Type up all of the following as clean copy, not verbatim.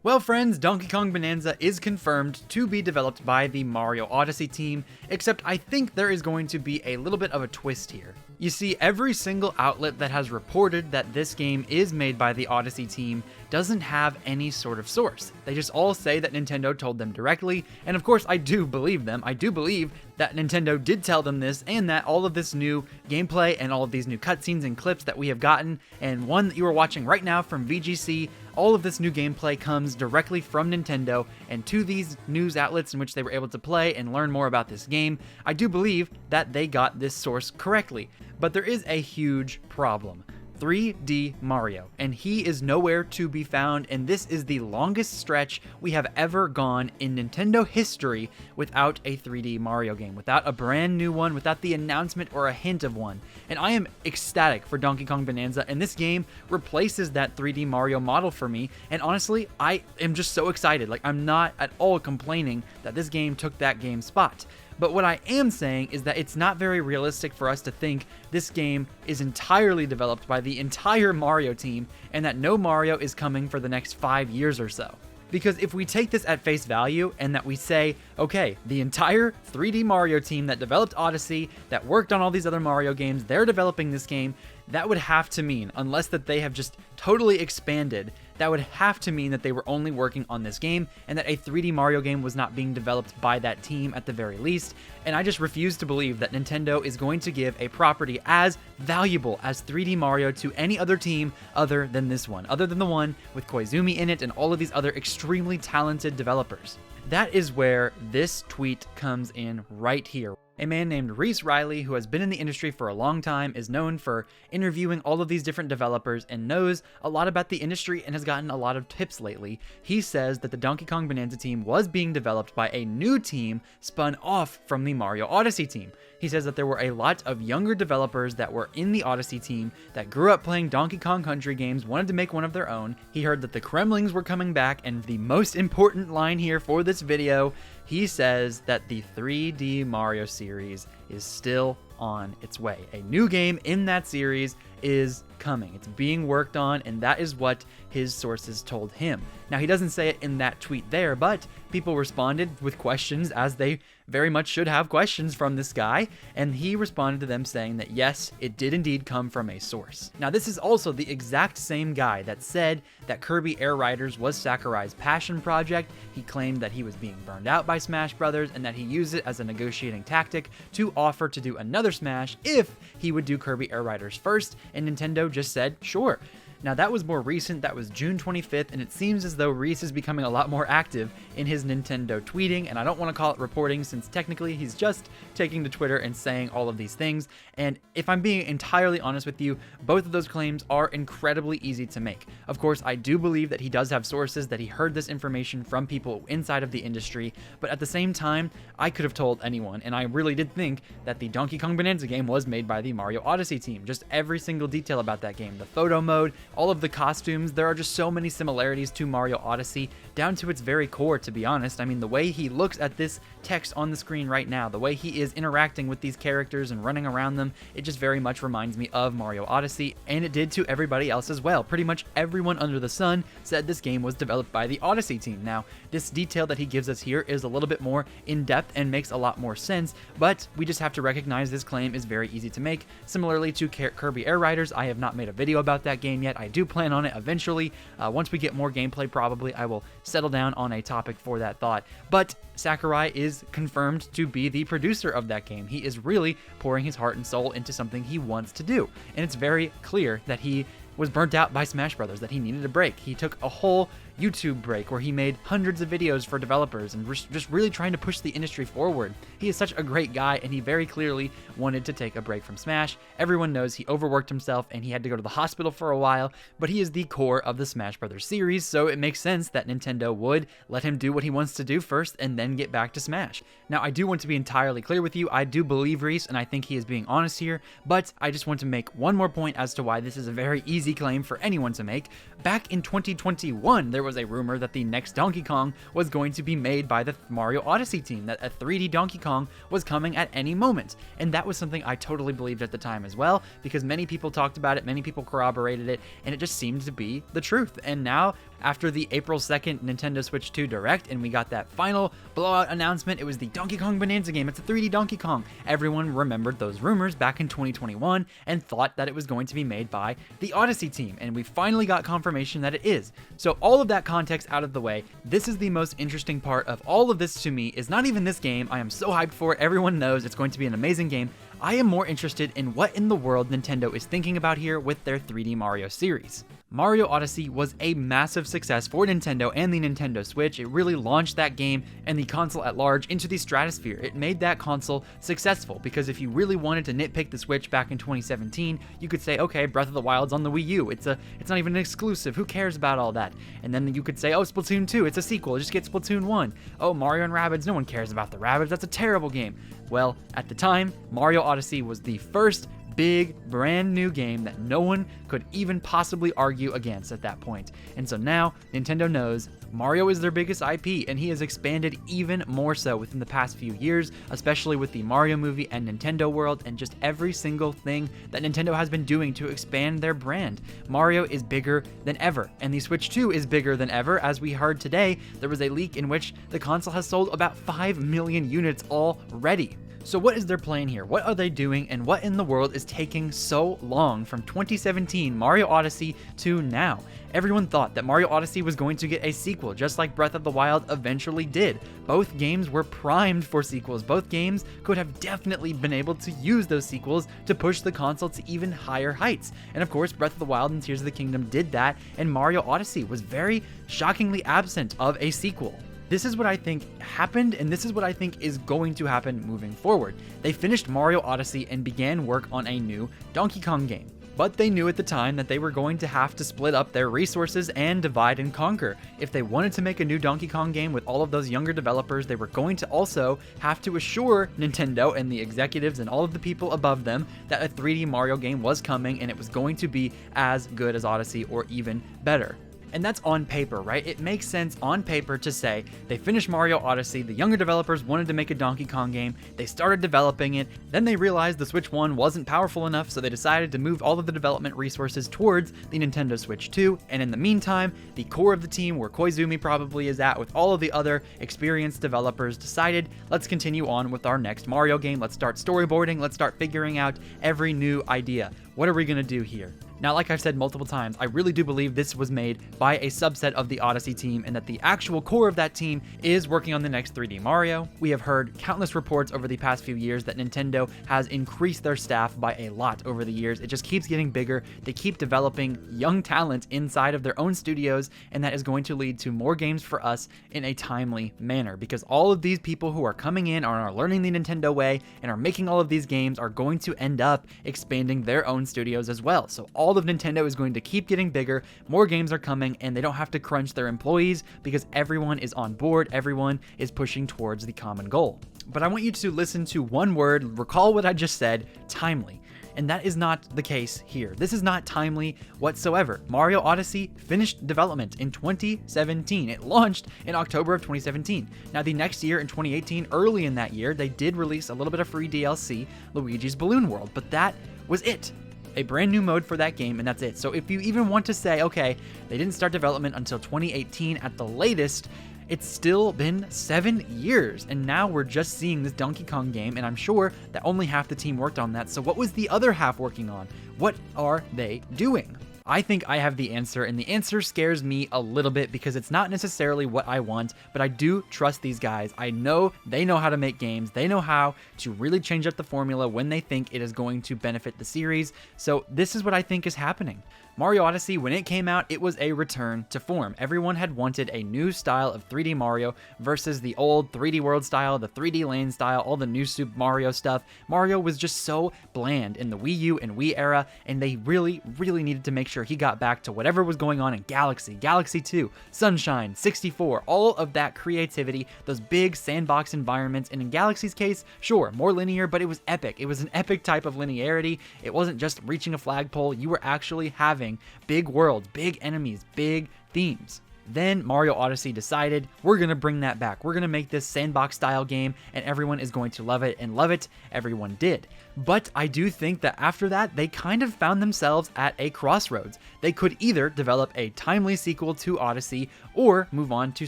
Well friends, Donkey Kong Bonanza is confirmed to be developed by the Mario Odyssey team, except I think there is going to be a little bit of a twist here. You see, every single outlet that has reported that this game is made by the Odyssey team doesn't have any sort of source. They just all say that Nintendo told them directly, and of course I do believe them. I do believe that Nintendo did tell them this, and that all of this new gameplay and all of these new cutscenes and clips that we have gotten, and one that you are watching right now from VGC, all of this new gameplay comes directly from Nintendo and to these news outlets in which they were able to play and learn more about this game. I do believe that they got this source correctly, but there is a huge problem. 3D Mario, and he is nowhere to be found, and this is the longest stretch we have ever gone in Nintendo history without a 3D Mario game, without a brand new one, without the announcement or a hint of one. And I am ecstatic for Donkey Kong Bonanza, and this game replaces that 3D Mario model for me, and honestly, I am just so excited. Like, I'm not at all complaining that this game took that game's spot. But what I am saying is that it's not very realistic for us to think this game is entirely developed by the entire Mario team and that no Mario is coming for the next 5 years or so. Because if we take this at face value and that we say, okay, the entire 3D Mario team that developed Odyssey, that worked on all these other Mario games, they're developing this game, that would have to mean, unless that they have just totally expanded, that would have to mean that they were only working on this game and that a 3D Mario game was not being developed by that team at the very least. And I just refuse to believe that Nintendo is going to give a property as valuable as 3D Mario to any other team other than this one, other than the one with Koizumi in it and all of these other extremely talented developers. That is where this tweet comes in right here. A man named Reese Riley, who has been in the industry for a long time, is known for interviewing all of these different developers and knows a lot about the industry and has gotten a lot of tips lately. He says that the Donkey Kong Bonanza team was being developed by a new team spun off from the Mario Odyssey team. He says that there were a lot of younger developers that were in the Odyssey team that grew up playing Donkey Kong Country games, wanted to make one of their own. He heard that the Kremlings were coming back, and the most important line here for this video, he says that the 3D Mario series is still on its way. A new game in that series is coming. It's being worked on, and that is what his sources told him. Now, he doesn't say it in that tweet there, but people responded with questions, as they very much should have questions from this guy, and he responded to them saying that yes, it did indeed come from a source. Now, this is also the exact same guy that said that Kirby Air Riders was Sakurai's passion project. He claimed that he was being burned out by Smash Brothers and that he used it as a negotiating tactic to offer to do another Smash if he would do Kirby Air Riders first, and Nintendo just said sure. Now, that was more recent, that was June 25th, and it seems as though Reese is becoming a lot more active in his Nintendo tweeting, and I don't want to call it reporting since technically he's just taking to Twitter and saying all of these things, and if I'm being entirely honest with you, both of those claims are incredibly easy to make. Of course, I do believe that he does have sources, that he heard this information from people inside of the industry, but at the same time, I could have told anyone, and I really did think that the Donkey Kong Bonanza game was made by the Mario Odyssey team. Just every single detail about that game, the photo mode, all of the costumes, there are just so many similarities to Mario Odyssey, down to its very core, to be honest. I mean, the way he looks at this text on the screen right now, the way he is interacting with these characters and running around them, it just very much reminds me of Mario Odyssey, and it did to everybody else as well. Pretty much everyone under the sun said this game was developed by the Odyssey team. Now, this detail that he gives us here is a little bit more in-depth and makes a lot more sense, but we just have to recognize this claim is very easy to make. Similarly to Kirby Air Riders, I have not made a video about that game yet. I do plan on it eventually. Once we get more gameplay, probably I will settle down on a topic for that thought. But Sakurai is confirmed to be the producer of that game. He is really pouring his heart and soul into something he wants to do. And it's very clear that he was burnt out by Smash Brothers, that he needed a break. He took a whole YouTube break where he made hundreds of videos for developers and just really trying to push the industry forward. He is such a great guy, and he very clearly wanted to take a break from Smash. Everyone knows he overworked himself and he had to go to the hospital for a while, but he is the core of the Smash Brothers series, so it makes sense that Nintendo would let him do what he wants to do first and then get back to Smash. Now, I do want to be entirely clear with you. I do believe Reese, and I think he is being honest here, but I just want to make one more point as to why this is a very easy claim for anyone to make. Back in 2021, there was a rumor that the next Donkey Kong was going to be made by the Mario Odyssey team, that a 3D Donkey Kong was coming at any moment. And that was something I totally believed at the time as well, because many people talked about it, many people corroborated it, and it just seemed to be the truth. And now After the April 2nd Nintendo Switch 2 Direct and we got that final blowout announcement, it was the Donkey Kong Bonanza game. It's a 3D Donkey Kong. Everyone remembered those rumors back in 2021 and thought that it was going to be made by the Odyssey team, and we finally got confirmation that it is. So all of that context out of the way, this is the most interesting part of all of this to me, is not even this game. I am so hyped for it. Everyone knows it's going to be an amazing game. I am more interested in what in the world Nintendo is thinking about here with their 3D Mario series. Mario Odyssey was a massive success for Nintendo and the Nintendo Switch. It really launched that game and the console at large into the stratosphere. It made that console successful because if you really wanted to nitpick the Switch back in 2017, you could say, okay, Breath of the Wild's on the Wii U. It's not even an exclusive. Who cares about all that? And then you could say, oh, Splatoon 2, it's a sequel. Just get Splatoon 1. Oh, Mario and Rabbids, no one cares about the Rabbids. That's a terrible game. Well, at the time, Mario Odyssey was the first big, brand new game that no one could even possibly argue against at that point. And so now, Nintendo knows Mario is their biggest IP, and he has expanded even more so within the past few years, especially with the Mario movie and Nintendo World, and just every single thing that Nintendo has been doing to expand their brand. Mario is bigger than ever, and the Switch 2 is bigger than ever. As we heard today, there was a leak in which the console has sold about 5 million units already. So what is their plan here? What are they doing, and what in the world is taking so long from 2017 Mario Odyssey to now? Everyone thought that Mario Odyssey was going to get a sequel, just like Breath of the Wild eventually did. Both games were primed for sequels. Both games could have definitely been able to use those sequels to push the console to even higher heights. And of course, Breath of the Wild and Tears of the Kingdom did that, and Mario Odyssey was very shockingly absent of a sequel. This is what I think happened, and this is what I think is going to happen moving forward. They finished Mario Odyssey and began work on a new Donkey Kong game. But they knew at the time that they were going to have to split up their resources and divide and conquer. If they wanted to make a new Donkey Kong game with all of those younger developers, they were going to also have to assure Nintendo and the executives and all of the people above them that a 3D Mario game was coming and it was going to be as good as Odyssey or even better. And that's on paper, right? It makes sense on paper to say they finished Mario Odyssey, the younger developers wanted to make a Donkey Kong game, they started developing it, then they realized the Switch 1 wasn't powerful enough, so they decided to move all of the development resources towards the Nintendo Switch 2, and in the meantime, the core of the team, where Koizumi probably is at with all of the other experienced developers, decided, let's continue on with our next Mario game, let's start storyboarding, let's start figuring out every new idea. What are we gonna do here? Now, like I've said multiple times, I really do believe this was made by a subset of the Odyssey team and that the actual core of that team is working on the next 3D Mario. We have heard countless reports over the past few years that Nintendo has increased their staff by a lot over the years. It just keeps getting bigger. They keep developing young talent inside of their own studios, and that is going to lead to more games for us in a timely manner because all of these people who are coming in and are learning the Nintendo way and are making all of these games are going to end up expanding their own studios as well. So all of Nintendo is going to keep getting bigger, more games are coming, and they don't have to crunch their employees because everyone is on board, everyone is pushing towards the common goal. But I want you to listen to one word, recall what I just said, timely. And that is not the case here. This is not timely whatsoever. Mario Odyssey finished development in 2017. It launched in October of 2017. Now, the next year in 2018, early in that year, they did release a little bit of free DLC, Luigi's Balloon World, but that was it. A brand new mode for that game, and that's it. So if you even want to say, okay, they didn't start development until 2018 at the latest, it's still been 7 years, and now we're just seeing this Donkey Kong game, and I'm sure that only half the team worked on that. So what was the other half working on? What are they doing? I think I have the answer, and the answer scares me a little bit because it's not necessarily what I want, but I do trust these guys. I know they know how to make games. They know how to really change up the formula when they think it is going to benefit the series. So this is what I think is happening. Mario Odyssey, when it came out, it was a return to form. Everyone had wanted a new style of 3D Mario versus the old 3D World style, the 3D Lane style, all the new Super Mario stuff. Mario was just so bland in the Wii U and Wii era, and they really needed to make sure he got back to whatever was going on in Galaxy, Galaxy 2, Sunshine, 64, all of that creativity, those big sandbox environments, and in Galaxy's case, sure, more linear, but it was epic. It was an epic type of linearity. It wasn't just reaching a flagpole. You were actually having big worlds, big enemies, big themes. Then Mario Odyssey decided, we're going to bring that back. We're going to make this sandbox style game and everyone is going to love it, and love it. Everyone did. But I do think that after that, they kind of found themselves at a crossroads. They could either develop a timely sequel to Odyssey or move on to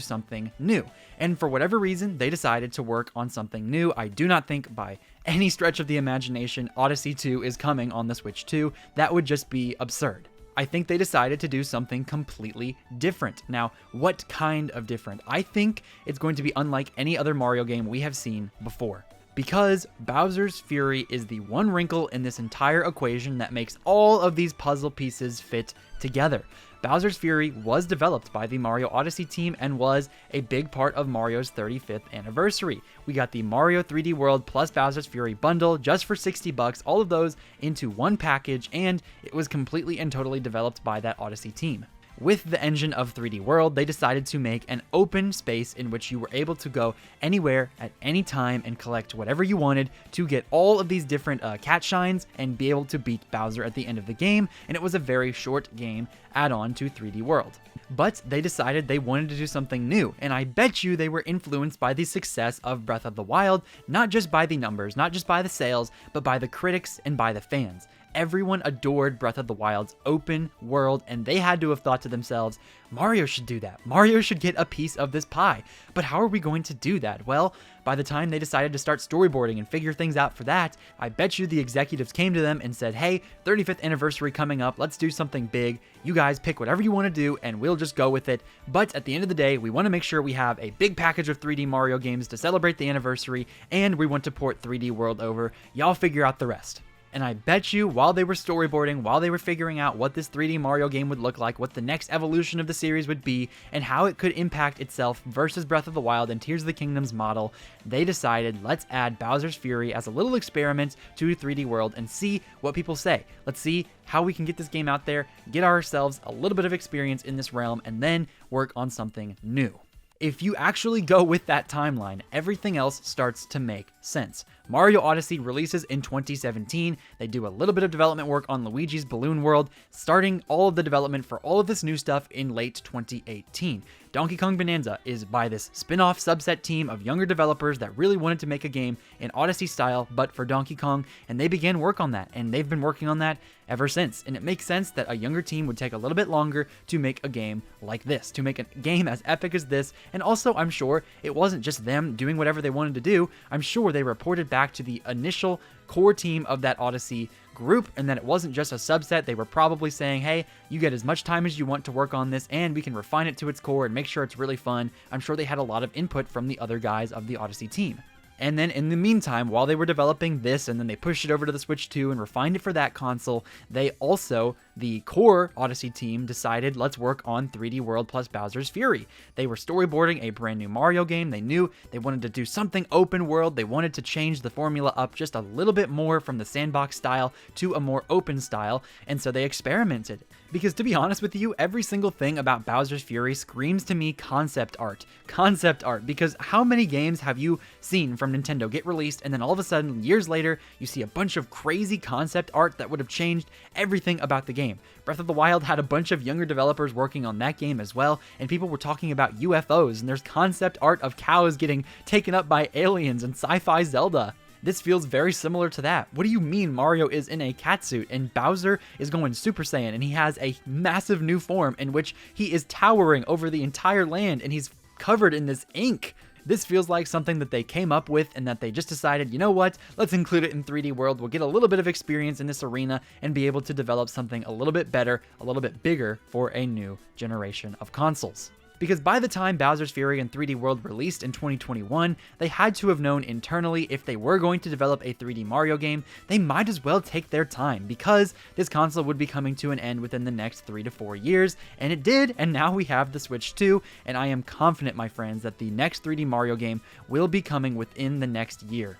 something new. And for whatever reason, they decided to work on something new. I do not think by any stretch of the imagination Odyssey 2 is coming on the Switch 2. That would just be absurd. I think they decided to do something completely different. Now, what kind of different? I think it's going to be unlike any other Mario game we have seen before. Because Bowser's Fury is the one wrinkle in this entire equation that makes all of these puzzle pieces fit together. Bowser's Fury was developed by the Mario Odyssey team and was a big part of Mario's 35th anniversary. We got the Mario 3D World plus Bowser's Fury bundle just for $60, all of those into one package, and it was completely and totally developed by that Odyssey team. With the engine of 3D World, they decided to make an open space in which you were able to go anywhere at any time and collect whatever you wanted to get all of these different cat shines and be able to beat Bowser at the end of the game, and it was a very short game add-on to 3D World. But they decided they wanted to do something new, and I bet you they were influenced by the success of Breath of the Wild, not just by the numbers, not just by the sales, but by the critics and by the fans. Everyone adored Breath of the Wild's open world, and they had to have thought to themselves, Mario should do that. Mario should get a piece of this pie. But how are we going to do that? Well, by the time they decided to start storyboarding and figure things out for that, I bet you the executives came to them and said, hey, 35th anniversary coming up, let's do something big. You guys pick whatever you want to do and we'll just go with it. But at the end of the day, we want to make sure we have a big package of 3D Mario games to celebrate the anniversary, and we want to port 3D World over. Y'all figure out the rest. And I bet you while they were storyboarding, while they were figuring out what this 3D Mario game would look like, what the next evolution of the series would be, and how it could impact itself versus Breath of the Wild and Tears of the Kingdom's model, they decided, let's add Bowser's Fury as a little experiment to 3D World and see what people say. Let's see how we can get this game out there, get ourselves a little bit of experience in this realm, and then work on something new. If you actually go with that timeline, everything else starts to make sense. Mario Odyssey releases in 2017. They do a little bit of development work on Luigi's Balloon World, starting all of the development for all of this new stuff in late 2018. Donkey Kong Bonanza is by this spin-off subset team of younger developers that really wanted to make a game in Odyssey style, but for Donkey Kong, and they began work on that, and they've been working on that ever since. And it makes sense that a younger team would take a little bit longer to make a game like this, to make a game as epic as this. And also, I'm sure it wasn't just them doing whatever they wanted to do. I'm sure they reported back to the initial core team of that Odyssey group, and that it wasn't just a subset. They were probably saying, hey, you get as much time as you want to work on this, and we can refine it to its core and make sure it's really fun. I'm sure they had a lot of input from the other guys of the Odyssey team. And then in the meantime, while they were developing this, and then they pushed it over to the Switch 2 and refined it for that console, they also, the core Odyssey team, decided let's work on 3D World plus Bowser's Fury. They were storyboarding a brand new Mario game. They knew they wanted to do something open world. They wanted to change the formula up just a little bit more from the sandbox style to a more open style, and so they experimented. Because to be honest with you, every single thing about Bowser's Fury screams to me concept art. Concept art, because how many games have you seen from Nintendo get released, and then all of a sudden, years later, you see a bunch of crazy concept art that would have changed everything about the game? Breath of the Wild had a bunch of younger developers working on that game as well, and people were talking about UFOs, and there's concept art of cows getting taken up by aliens and sci-fi Zelda. This feels very similar to that. What do you mean Mario is in a catsuit and Bowser is going Super Saiyan and he has a massive new form in which he is towering over the entire land and he's covered in this ink? This feels like something that they came up with and that they just decided, you know what, let's include it in 3D World. We'll get a little bit of experience in this arena and be able to develop something a little bit better, a little bit bigger for a new generation of consoles. Because by the time Bowser's Fury and 3D World released in 2021, they had to have known internally if they were going to develop a 3D Mario game, they might as well take their time, because this console would be coming to an end within the next 3 to 4 years, and it did, and now we have the Switch 2, and I am confident, my friends, that the next 3D Mario game will be coming within the next year.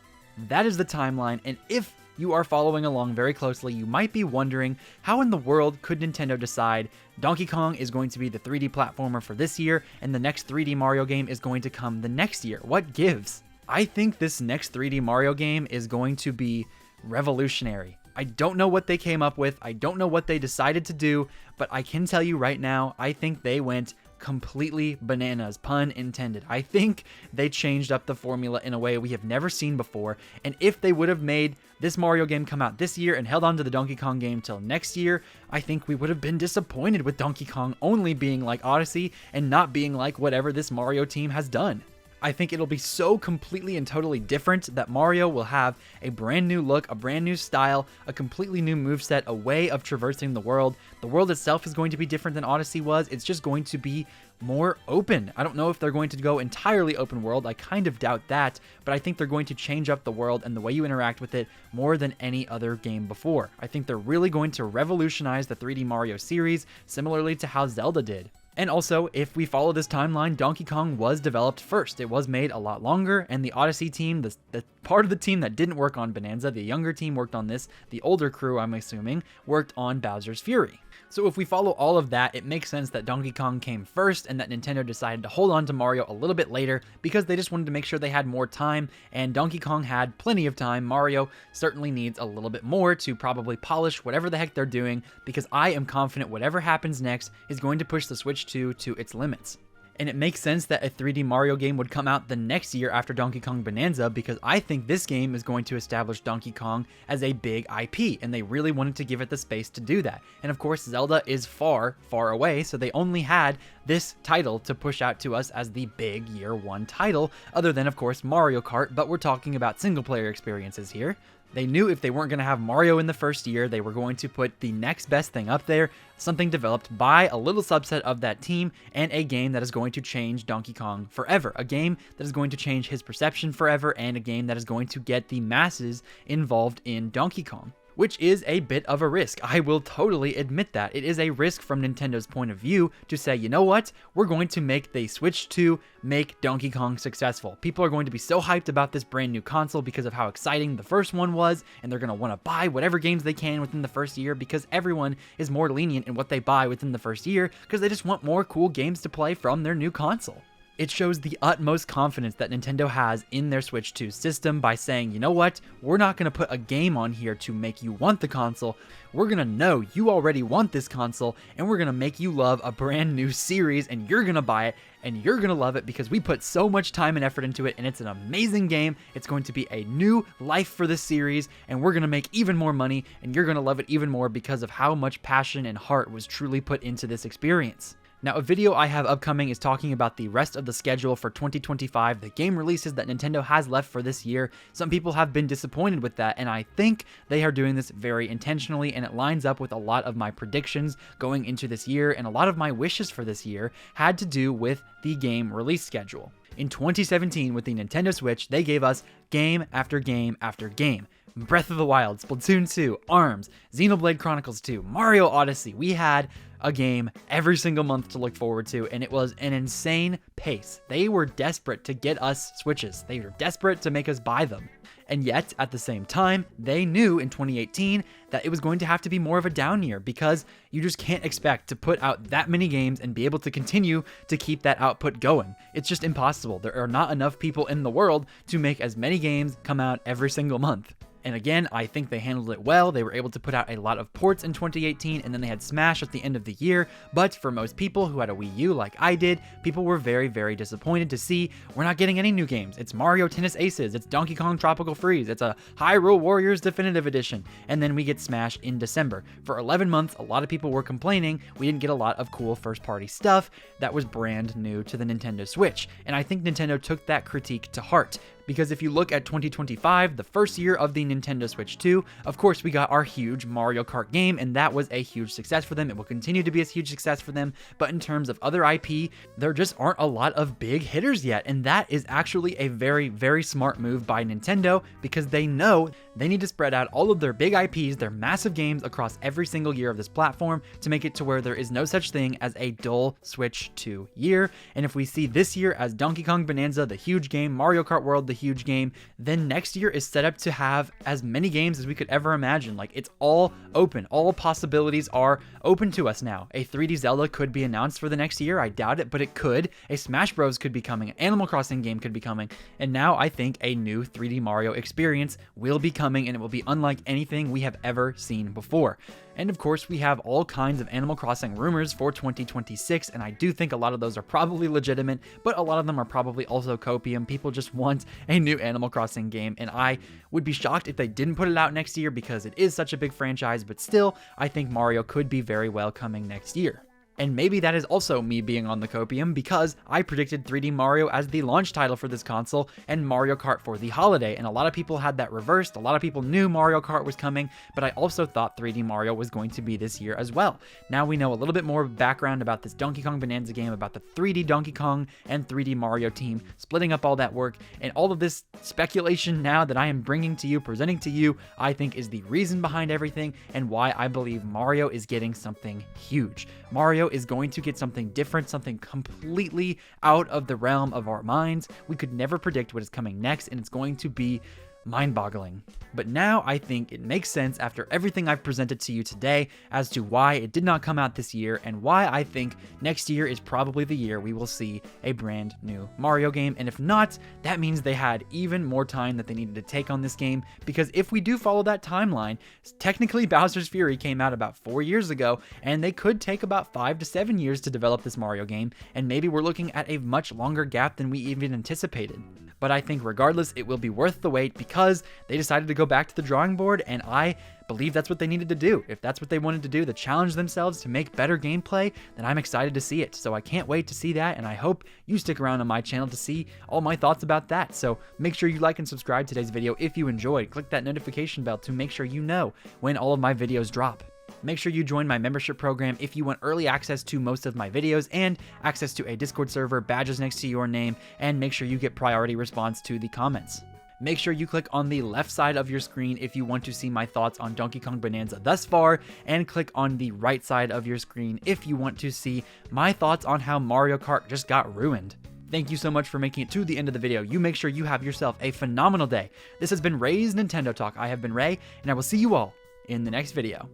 That is the timeline, and if you are following along very closely, you might be wondering, how in the world could Nintendo decide Donkey Kong is going to be the 3D platformer for this year, and the next 3D Mario game is going to come the next year? What gives? I think this next 3D Mario game is going to be revolutionary. I don't know what they came up with, I don't know what they decided to do, but I can tell you right now, I think they went completely bananas, pun intended. I think they changed up the formula in a way we have never seen before, and if they would have made this Mario game come out this year and held on to the Donkey Kong game till next year, I think we would have been disappointed with Donkey Kong only being like Odyssey and not being like whatever this Mario team has done. I think it'll be so completely and totally different that Mario will have a brand new look, a brand new style, a completely new moveset, a way of traversing the world. The world itself is going to be different than Odyssey was. It's just going to be more open. I don't know if they're going to go entirely open world. I kind of doubt that, but I think they're going to change up the world and the way you interact with it more than any other game before. I think they're really going to revolutionize the 3D Mario series, similarly to how Zelda did. And also, if we follow this timeline, Donkey Kong was developed first. It was made a lot longer, and the Odyssey team, the part of the team that didn't work on Bonanza, the younger team worked on this, the older crew, I'm assuming, worked on Bowser's Fury. So if we follow all of that, it makes sense that Donkey Kong came first and that Nintendo decided to hold on to Mario a little bit later because they just wanted to make sure they had more time, and Donkey Kong had plenty of time. Mario certainly needs a little bit more to probably polish whatever the heck they're doing, because I am confident whatever happens next is going to push the Switch 2 to its limits. And it makes sense that a 3D Mario game would come out the next year after Donkey Kong Bonanza, because I think this game is going to establish Donkey Kong as a big IP, and they really wanted to give it the space to do that. And of course, Zelda is far, far away, so they only had this title to push out to us as the big year one title, other than, of course, Mario Kart, but we're talking about single-player experiences here. They knew if they weren't going to have Mario in the first year, they were going to put the next best thing up there, something developed by a little subset of that team, and a game that is going to change Donkey Kong forever. A game that is going to change his perception forever, and a game that is going to get the masses involved in Donkey Kong. Which is a bit of a risk. I will totally admit that. It is a risk from Nintendo's point of view to say, you know what? We're going to make the Switch 2 make Donkey Kong successful. People are going to be so hyped about this brand new console because of how exciting the first one was, and they're going to want to buy whatever games they can within the first year because everyone is more lenient in what they buy within the first year because they just want more cool games to play from their new console. It shows the utmost confidence that Nintendo has in their Switch 2 system by saying, you know what, we're not going to put a game on here to make you want the console. We're going to know you already want this console, and we're going to make you love a brand new series, and you're going to buy it, and you're going to love it because we put so much time and effort into it, and it's an amazing game. It's going to be a new life for this series, and we're going to make even more money, and you're going to love it even more because of how much passion and heart was truly put into this experience. Now, a video I have upcoming is talking about the rest of the schedule for 2025, the game releases that Nintendo has left for this year. Some people have been disappointed with that, and I think they are doing this very intentionally, and it lines up with a lot of my predictions going into this year, and a lot of my wishes for this year had to do with the game release schedule. In 2017, with the Nintendo Switch, they gave us game after game after game. Breath of the Wild, Splatoon 2, ARMS, Xenoblade Chronicles 2, Mario Odyssey. We had a game every single month to look forward to, and it was an insane pace. They were desperate to get us Switches. They were desperate to make us buy them. And yet, at the same time, they knew in 2018 that it was going to have to be more of a down year because you just can't expect to put out that many games and be able to continue to keep that output going. It's just impossible. There are not enough people in the world to make as many games come out every single month. And again, I think they handled it well. They were able to put out a lot of ports in 2018, and then they had Smash at the end of the year. But for most people who had a Wii U like I did, people were very, very disappointed to see we're not getting any new games. It's Mario Tennis Aces, it's Donkey Kong Tropical Freeze, it's a Hyrule Warriors Definitive Edition, and then we get Smash in December. For 11 months, a lot of people were complaining we didn't get a lot of cool first-party stuff that was brand new to the Nintendo Switch. And I think Nintendo took that critique to heart. Because if you look at 2025, the first year of the Nintendo Switch 2, of course we got our huge Mario Kart game, and that was a huge success for them. It will continue to be a huge success for them, but in terms of other IP, there just aren't a lot of big hitters yet, and that is actually a very, very smart move by Nintendo because they know they need to spread out all of their big IPs, their massive games across every single year of this platform to make it to where there is no such thing as a dull Switch 2 year. And if we see this year as Donkey Kong Bonanza, the huge game, Mario Kart World, the huge game, then next year is set up to have as many games as we could ever imagine. Like, it's all open. All possibilities are open to us now. A 3D Zelda could be announced for the next year. I doubt it, but it could. A Smash Bros could be coming. An Animal Crossing game could be coming. And now I think a new 3D Mario experience will be coming coming, and it will be unlike anything we have ever seen before. And of course, we have all kinds of Animal Crossing rumors for 2026, and I do think a lot of those are probably legitimate, but a lot of them are probably also copium. People just want a new Animal Crossing game, and I would be shocked if they didn't put it out next year because it is such a big franchise, but still, I think Mario could be very well coming next year. And maybe that is also me being on the copium because I predicted 3D Mario as the launch title for this console and Mario Kart for the holiday, and a lot of people had that reversed. A lot of people knew Mario Kart was coming, but I also thought 3D Mario was going to be this year as well. Now we know a little bit more background about this Donkey Kong Bonanza game, about the 3D Donkey Kong and 3D Mario team, splitting up all that work, and all of this speculation now that I am bringing to you, presenting to you, I think is the reason behind everything and why I believe Mario is getting something huge. Mario is going to get something different, something completely out of the realm of our minds. We could never predict what is coming next, and it's going to be mind-boggling. But now I think it makes sense after everything I've presented to you today as to why it did not come out this year and why I think next year is probably the year we will see a brand new Mario game. And if not, that means they had even more time that they needed to take on this game, because if we do follow that timeline, technically Bowser's Fury came out about 4 years ago, and they could take about 5 to 7 years to develop this Mario game, and maybe we're looking at a much longer gap than we even anticipated. But I think regardless, it will be worth the wait because they decided to go back to the drawing board, and I believe that's what they needed to do. If that's what they wanted to do, to challenge themselves to make better gameplay, then I'm excited to see it. So I can't wait to see that, and I hope you stick around on my channel to see all my thoughts about that. So make sure you like and subscribe to today's video if you enjoyed. Click that notification bell to make sure you know when all of my videos drop. Make sure you join my membership program if you want early access to most of my videos and access to a Discord server, badges next to your name, and make sure you get priority response to the comments. Make sure you click on the left side of your screen if you want to see my thoughts on Donkey Kong Bonanza thus far, and click on the right side of your screen if you want to see my thoughts on how Mario Kart just got ruined. Thank you so much for making it to the end of the video. You make sure you have yourself a phenomenal day. This has been Ray's Nintendo Talk. I have been Ray, and I will see you all in the next video.